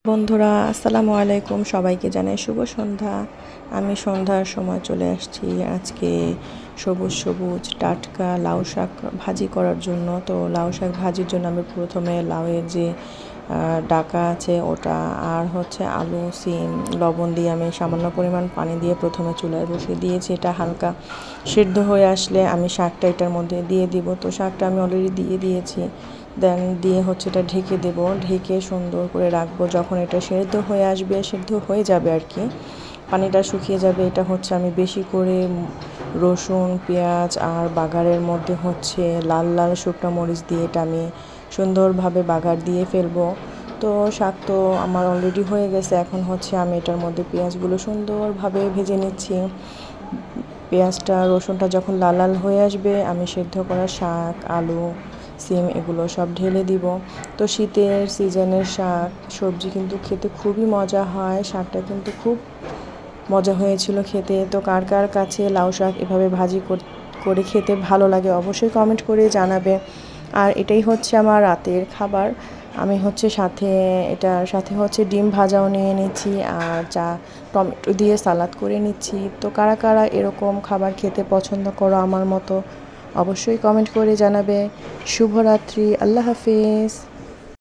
বন্ধুরা আসসালামু আলাইকুম, সবাইকে জানাই শুভ সন্ধ্যা। আমি সন্ধ্যার সময় চলে আসছি আজকে সবুজ সবুজ টাটকা লাউ শাক ভাজি করার জন্য। তো লাউ শাক ভাজির জন্য আমি প্রথমে লাউয়ের যে ডাকা আছে ওটা আর হচ্ছে আলু সিম লবণ দিয়ে আমি সামান্য পরিমাণ পানি দিয়ে প্রথমে চুলায় বসিয়ে দিয়েছি। এটা হালকা সিদ্ধ হয়ে আসলে আমি শাকটা এটার মধ্যে দিয়ে দিব। তো শাকটা আমি অলরেডি দিয়ে দিয়েছি, দেন দিয়ে হচ্ছে এটা ঢেকে দেব, ঢেকে সুন্দর করে রাখবো। যখন এটা সেদ্ধ হয়ে আসবে, সেদ্ধ হয়ে যাবে আর কি, পানিটা শুকিয়ে যাবে, এটা হচ্ছে আমি বেশি করে রসুন পেঁয়াজ আর বাগারের মধ্যে হচ্ছে লাল লাল শুকনো মরিচ দিয়ে এটা আমি সুন্দরভাবে বাগার দিয়ে ফেলবো। তো শাক তো আমার অলরেডি হয়ে গেছে, এখন হচ্ছে আমি এটার মধ্যে পেঁয়াজগুলো সুন্দরভাবে ভেজে নিচ্ছি। পেঁয়াজটা রসুনটা যখন লাল লাল হয়ে আসবে, আমি সেদ্ধ করা শাক আলু সিম এগুলো সব ঢেলে দিব। তো শীতের সিজনের শাক সবজি কিন্তু খেতে খুবই মজা হয়, শাকটা কিন্তু খুব মজা হয়েছিল খেতে। তো কার কার কাছে লাউ শাক এভাবে ভাজি করে খেতে ভালো লাগে অবশ্যই কমেন্ট করে জানাবে। আর এটাই হচ্ছে আমার রাতের খাবার। আমি হচ্ছে এটার সাথে হচ্ছে ডিম ভাজাও নিয়ে নিচ্ছি আর টমেটো দিয়ে সালাদ করে নিচ্ছি। তো কারা কারা এরকম খাবার খেতে পছন্দ করো আমার মতো অবশ্যই কমেন্ট করে জানাবে। শুভরাত্রি, আল্লাহ হাফিজ।